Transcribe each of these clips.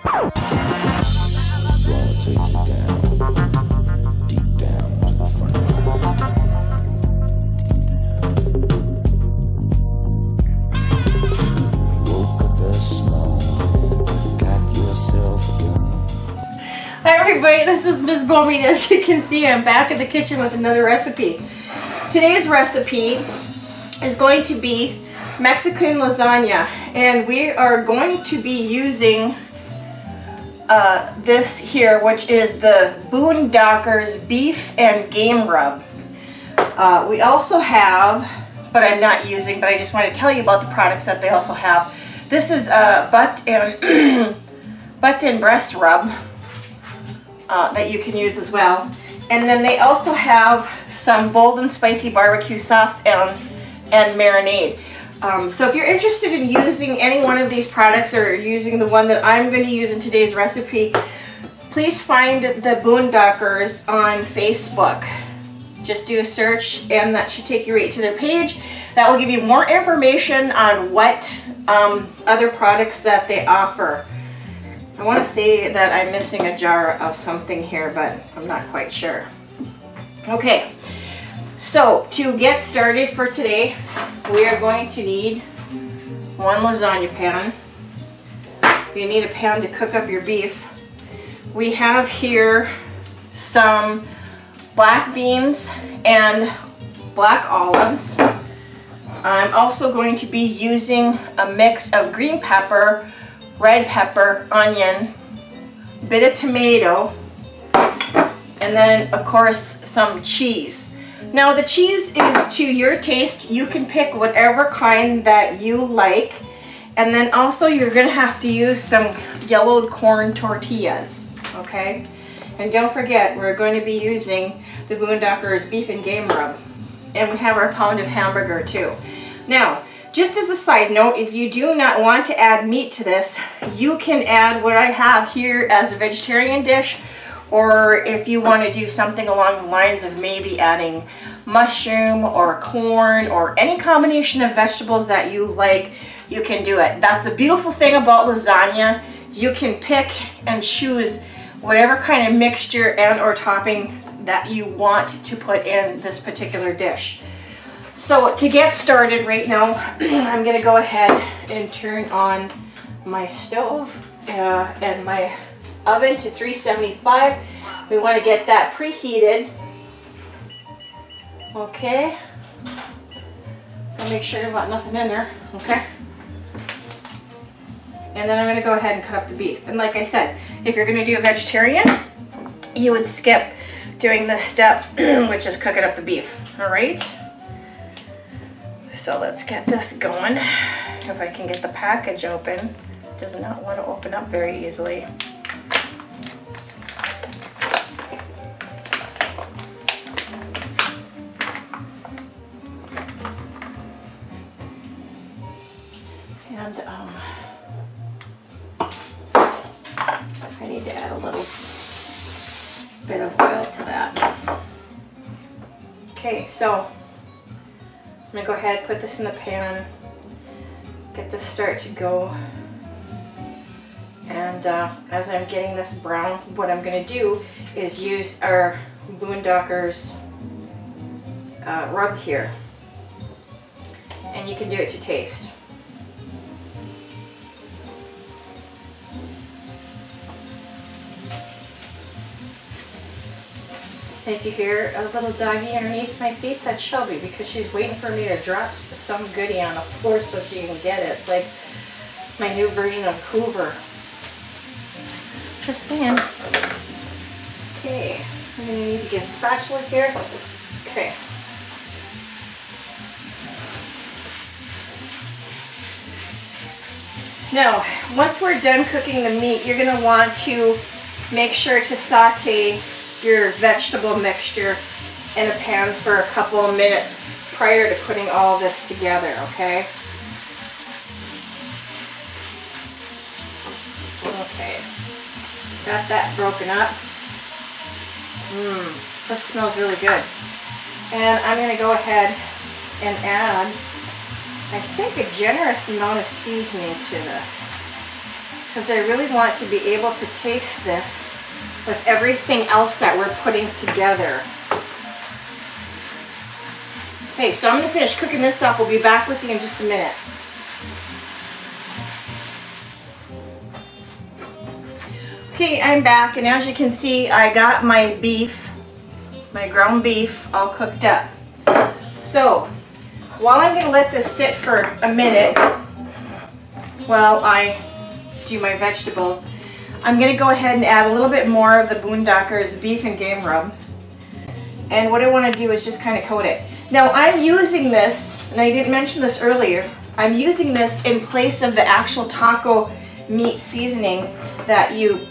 Gonna take you down, deep down to the front line. You woke up this morning, got yourself a gun. Hi everybody, this is Mzbomey. As you can see, I'm back in the kitchen with another recipe. Today's recipe is going to be Mexican lasagna, and we are going to be using this here, which is the Boondocker's beef and game rub. We also have, but I'm not using, but I just want to tell you about the products that they also have. This is butt and butt and breast rub that you can use as well. And then they also have some bold and spicy barbecue sauce and marinade. So if you're interested in using any one of these products or using the one that I'm going to use in today's recipe, please find the Boondockers on Facebook. Just do a search and that should take you right to their page. That will give you more information on what other products that they offer. I want to say that I'm missing a jar of something here, but I'm not quite sure. Okay. So, to get started for today, we are going to need one lasagna pan. You need a pan to cook up your beef. We have here some black beans and black olives. I'm also going to be using a mix of green pepper, red pepper, onion, bit of tomato, and then, of course, some cheese. Now the cheese is to your taste. You can pick whatever kind that you like. And then also you're going to have to use some yellowed corn tortillas, okay? And don't forget, we're going to be using the Boondocker's beef and game rub. And we have our pound of hamburger too. Now, just as a side note, if you do not want to add meat to this, you can add what I have here as a vegetarian dish. Or if you want to do something along the lines of maybe adding mushroom or corn or any combination of vegetables that you like, you can do it. That's the beautiful thing about lasagna. You can pick and choose whatever kind of mixture and or toppings that you want to put in this particular dish. So to get started right now, I'm going to go ahead and turn on my stove and my oven to 375. We want to get that preheated. Okay. I'll make sure there's nothing in there. Okay. And then I'm going to go ahead and cut up the beef. And like I said, if you're going to do a vegetarian, you would skip doing this step, which is cooking up the beef. All right. So let's get this going. If I can get the package open. It does not want to open up very easily. And I need to add a little bit of oil to that. Okay, so I'm going to go ahead, put this in the pan, get this start to go. And as I'm getting this brown, what I'm going to do is use our Boondocker's rub here. And you can do it to taste. And if you hear a little doggy underneath my feet, that's Shelby, because she's waiting for me to drop some goodie on the floor so she can get it. It's like my new version of Hoover. Just saying. Okay, I'm going to need to get a spatula here. Okay. Now, once we're done cooking the meat, you're going to want to make sure to saute your vegetable mixture in a pan for a couple of minutes prior to putting all this together, okay? Okay, got that broken up. This smells really good. And I'm going to go ahead and add, I think, a generous amount of seasoning to this. because I really want to be able to taste this with everything else that we're putting together. Okay, so I'm going to finish cooking this up. We'll be back with you in just a minute. Okay, I'm back, and as you can see, I got my beef, my ground beef, all cooked up. So, while I'm going to let this sit for a minute, while I do my vegetables, I'm going to go ahead and add a little bit more of the Boondocker's beef and game rub. And what I want to do is just kind of coat it. Now, I'm using this, and I didn't mention this earlier, I'm using this in place of the actual taco meat seasoning that you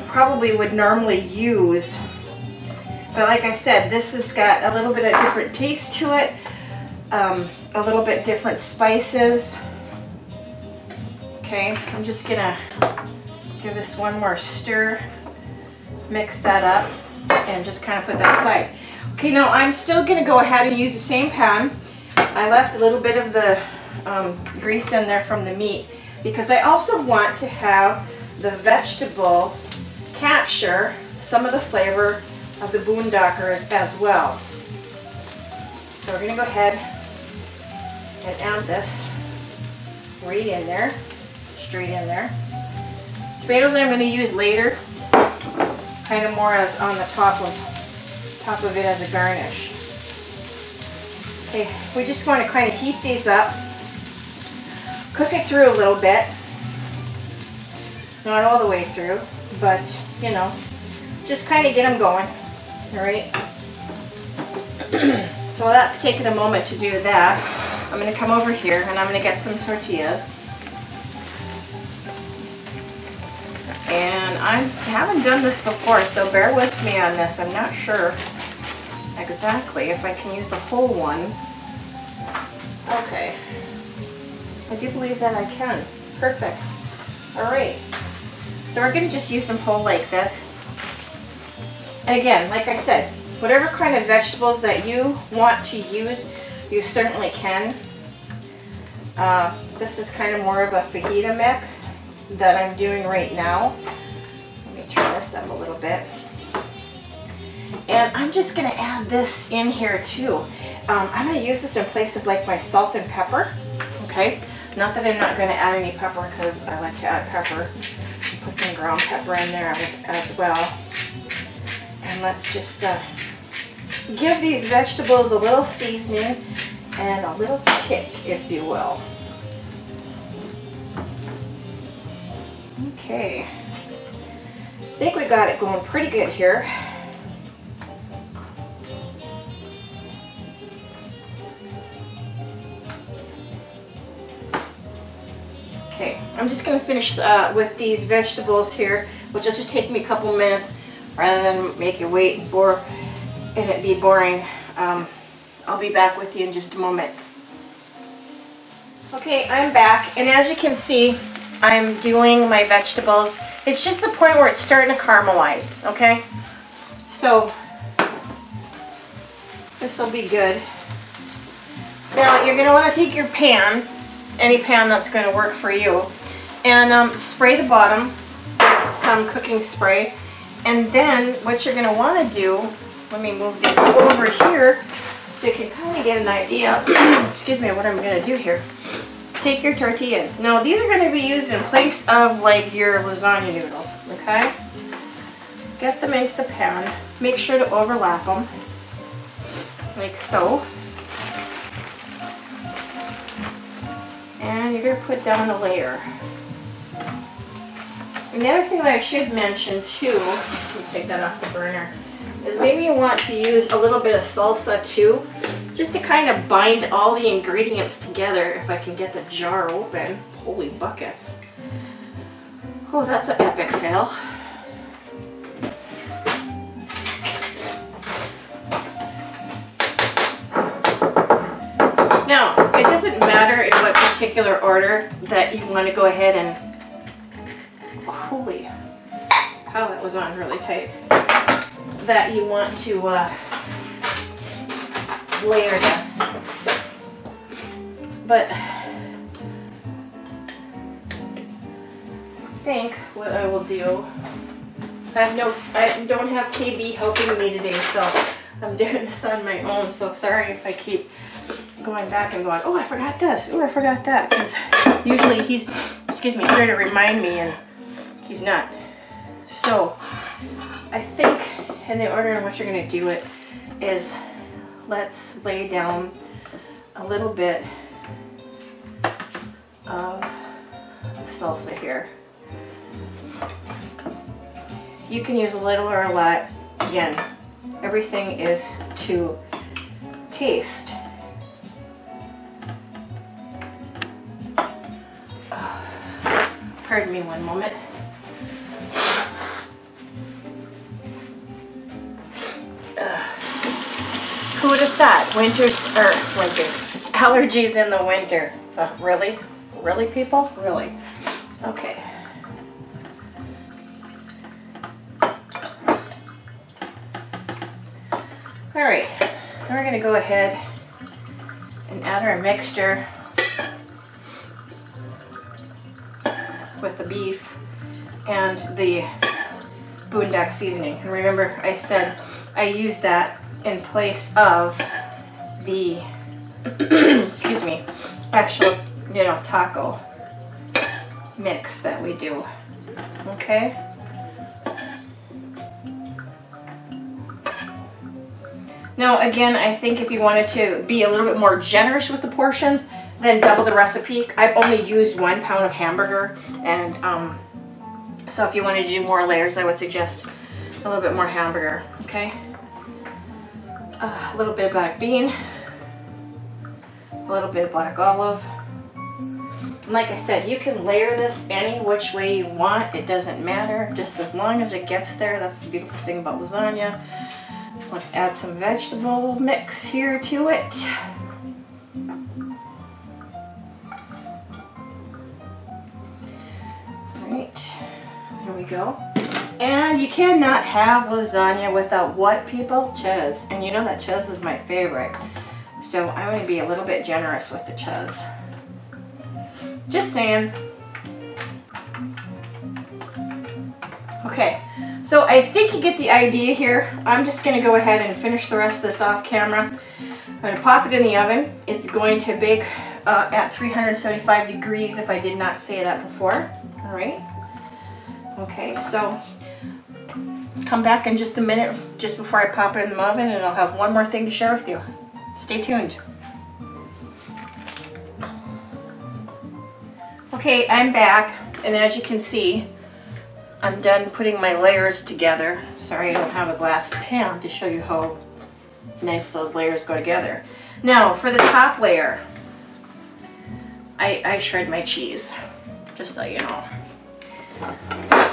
probably would normally use. But like I said, this has got a little bit of different taste to it, a little bit different spices. Okay, I'm just gonna give this one more stir, mix that up, and just kind of put that aside. Okay, now I'm still gonna go ahead and use the same pan. I left a little bit of the grease in there from the meat because I also want to have the vegetables capture some of the flavor of the Boondockers as well. So we're going to go ahead and add this right in there, straight in there. Tomatoes I'm going to use later, kind of more as on the top of it as a garnish. Okay, we just want to kind of heat these up, cook it through a little bit, not all the way through, but you know, just kind of get them going. All right. So that's taken a moment to do that. I'm going to come over here and I'm going to get some tortillas. And I haven't done this before, so bear with me on this. I'm not sure exactly if I can use a whole one. Okay. I do believe that I can. Perfect. All right. So we're going to just use them whole like this. And again, like I said, whatever kind of vegetables that you want to use, you certainly can. This is kind of more of a fajita mix that I'm doing right now. Let me turn this up a little bit. And I'm just going to add this in here too. I'm going to use this in place of like my salt and pepper. Okay? Not that I'm not going to add any pepper because I like to add pepper. Put some ground pepper in there as well. And let's just give these vegetables a little seasoning and a little kick, if you will. Okay. I think we got it going pretty good here. Okay, I'm just going to finish with these vegetables here, which will just take me a couple minutes rather than make you wait and it be boring. I'll be back with you in just a moment. Okay, I'm back, and as you can see, I'm doing my vegetables. It's just the point where it's starting to caramelize, okay? So, this will be good. Now, you're going to want to take your pan, any pan that's going to work for you, and spray the bottom with some cooking spray. And then what you're going to want to do, let me move this over here so you can kind of get an idea, excuse me, what I'm going to do here. Take your tortillas. Now these are going to be used in place of like your lasagna noodles, okay? Get them into the pan. Make sure to overlap them, like so. And you're going to put down a layer. And the other thing that I should mention too, let me take that off the burner, is maybe you want to use a little bit of salsa too, just to kind of bind all the ingredients together. If I can get the jar open. Holy buckets. Oh, that's an epic fail. Now, it doesn't matter in what particular order that you want to go ahead and, holy cow, that was on really tight, that you want to layer this. But think what I will do, I don't have KB helping me today, so I'm doing this on my own. So sorry if I keep going back and going, oh, I forgot this, oh, I forgot that, because usually he's, excuse me, here to remind me, and he's not. So I think in the order in which you're going to do it is, let's lay down a little bit of salsa here. You can use a little or a lot. Again, everything is to taste. Pardon me one moment. Who would have thought winters, allergies in the winter? Really? Really, people? Really? Okay. All right, now we're going to go ahead and add our mixture with the beef and the Boondocker seasoning. And remember, I said I use that in place of the, excuse me, actual, taco mix that we do. Okay? Now, again, I think if you wanted to be a little bit more generous with the portions, then double the recipe. I've only used 1 pound of hamburger, and so if you wanted to do more layers, I would suggest a little bit more hamburger, okay? A little bit of black bean, a little bit of black olive. And like I said, you can layer this any which way you want. It doesn't matter, just as long as it gets there. That's the beautiful thing about lasagna. Let's add some vegetable mix here to it. Alright, there we go. And you cannot have lasagna without what, people? Cheese. And you know that cheese is my favorite. So I'm going to be a little bit generous with the cheese. Just saying. Okay, so I think you get the idea here. I'm just going to go ahead and finish the rest of this off camera. I'm going to pop it in the oven. It's going to bake at 375 degrees if I did not say that before. All right. Okay, so come back in just a minute, just before I pop it in the oven, and I'll have one more thing to share with you. Stay tuned. Okay, I'm back, and as you can see, I'm done putting my layers together. Sorry I don't have a glass pan to show you how nice those layers go together. Now, for the top layer, I shred my cheese, just so you know.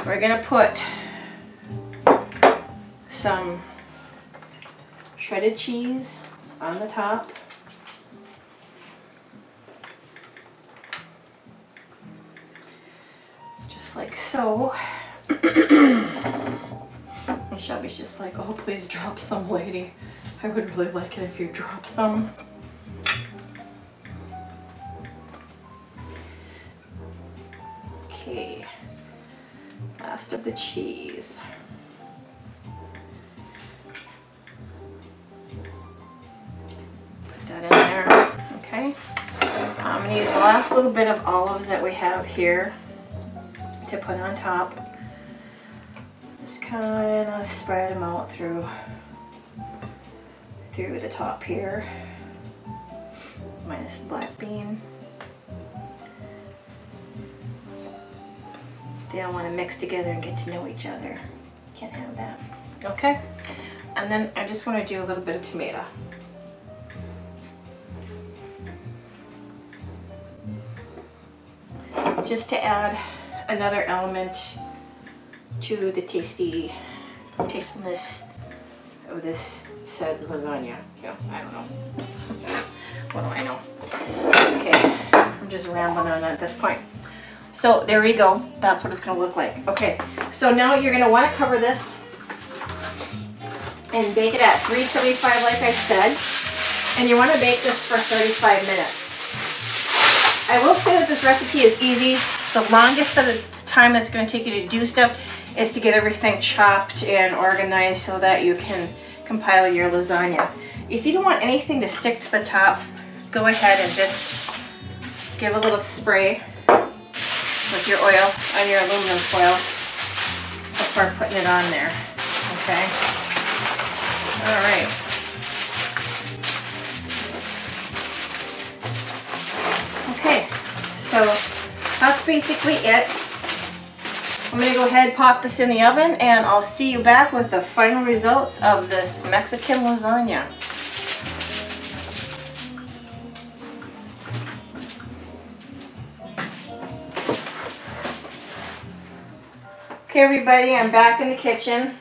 We're gonna put some shredded cheese on the top. Just like so. And Shelby's just like, oh, please drop some, lady. I would really like it if you drop some. Okay. Last of the cheese. Put that in there. Okay. I'm going to use the last little bit of olives that we have here to put on top. Just kind of spread them out through the top here, minus the black bean. They all want to mix together and get to know each other. Can't have that. Okay? And then I just want to do a little bit of tomato. Just to add another element to the tastefulness of this said lasagna. Yeah, I don't know. What do I know? Okay, I'm just rambling on at this point. So there we go. That's what it's going to look like. Okay, so now you're going to want to cover this and bake it at 375 like I said. And you want to bake this for 35 minutes. I will say that this recipe is easy. The longest of the time that's going to take you to do stuff is to get everything chopped and organized so that you can compile your lasagna. If you don't want anything to stick to the top, go ahead and just give a little spray with your oil on your aluminum foil before putting it on there. Okay. All right. Okay. So that's basically it. I'm going to go ahead and pop this in the oven, and I'll see you back with the final results of this Mexican lasagna. Okay everybody, I'm back in the kitchen.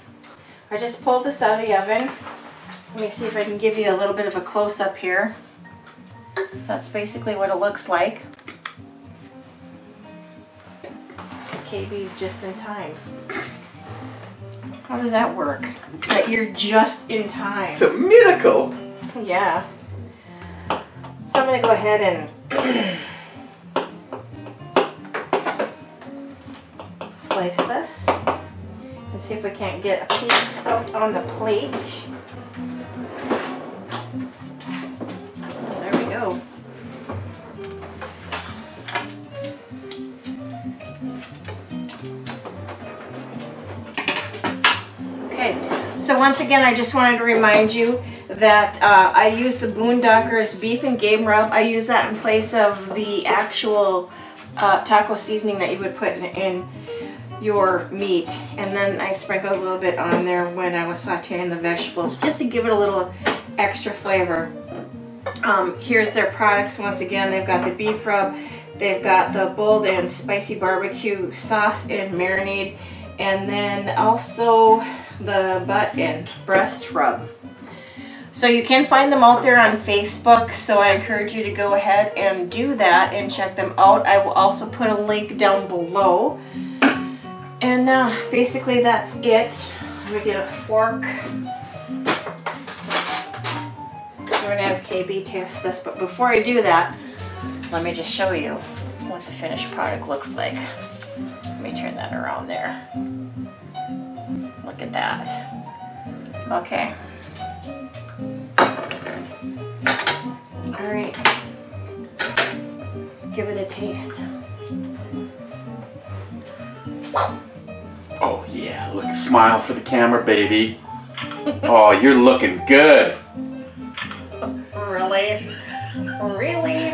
I just pulled this out of the oven. Let me see if I can give you a little bit of a close-up here. That's basically what it looks like. KB's just in time. How does that work? That you're just in time. It's a miracle! Yeah. So I'm going to go ahead and slice this and see if we can't get a piece out on the plate. There we go. Okay, so once again I just wanted to remind you that I use the Boondocker's beef and game rub. I use that in place of the actual taco seasoning that you would put in your meat, and then I sprinkled a little bit on there when I was sauteing the vegetables just to give it a little extra flavor. Here's their products once again. They've got the beef rub, they've got the bold and spicy barbecue sauce and marinade, and then also the butt and breast rub. So you can find them out there on Facebook, so I encourage you to go ahead and do that and check them out. I will also put a link down below. And basically that's it. Let me get a fork. We're going to have KB taste this, but before I do that, let me just show you what the finished product looks like. Let me turn that around there. Look at that. Okay. Alright. Give it a taste. Oh yeah, look, smile for the camera, baby. Oh, you're looking good. Really? Really?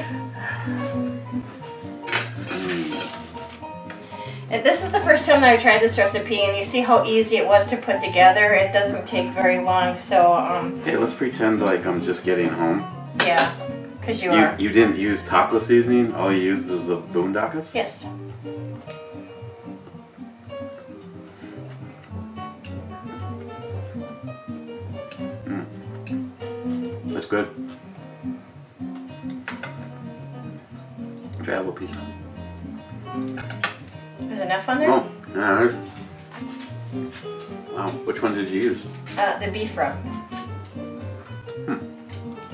And this is the first time that I tried this recipe, and you see how easy it was to put together. It doesn't take very long, so Hey, let's pretend like I'm just getting home. yeah, because you are. You didn't use taco seasoning? All you used is the Boondockers? Yes. That's good. Try a little piece. There's enough on there? Oh, yeah, there's... Wow, which one did you use? The beef rub.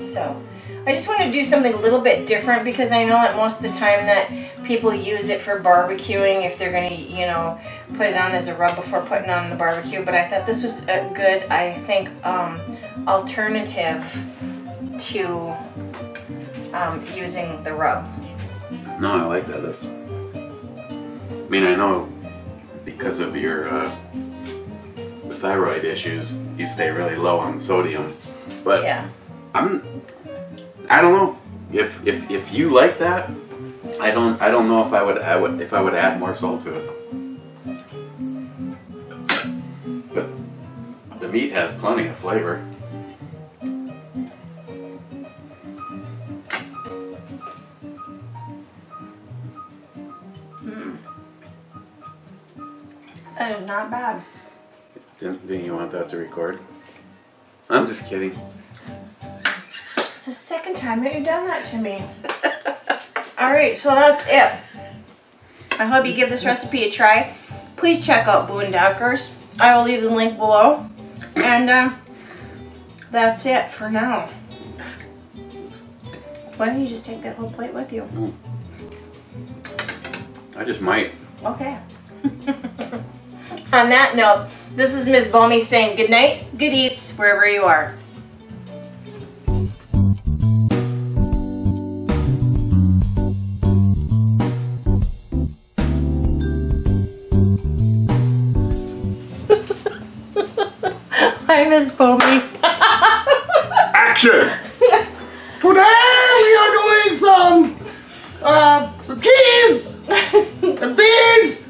So, I just want to do something a little bit different because I know that most of the time that people use it for barbecuing if they're going to, you know, put it on as a rub before putting on the barbecue. But I thought this was a good, I think, alternative to using the rub. No, I like that. That's... I mean, I know because of your the thyroid issues, you stay really low on sodium. But Yeah. I don't know if you like that. I don't know if I would add more salt to it. But the meat has plenty of flavor. That is not bad. Didn't you want that to record? I'm just kidding. It's the second time that you've done that to me. Alright, so that's it. I hope you give this recipe a try. Please check out Boondockers. I will leave the link below. And that's it for now. Why don't you just take that whole plate with you? I just might. Okay. On that note, this is Mzbomey saying good night, good eats, wherever you are. Hi, Mzbomey. Action! Today we are doing some cheese and beans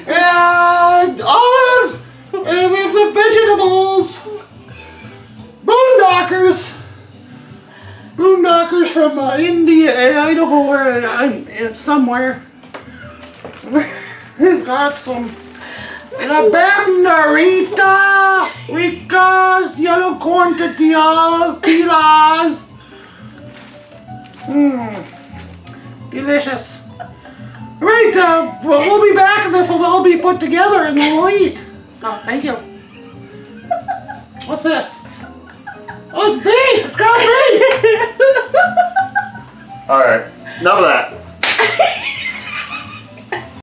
and olives and we have some vegetables. Boondockers from India, Idaho, it's somewhere. We've got some la banderita, ricas, yellow corn tortillas, delicious. Right, we'll be back and this will all be put together and then we'll eat. So, thank you. What's this? Oh, it's beef! It's ground beef! Alright, enough of that.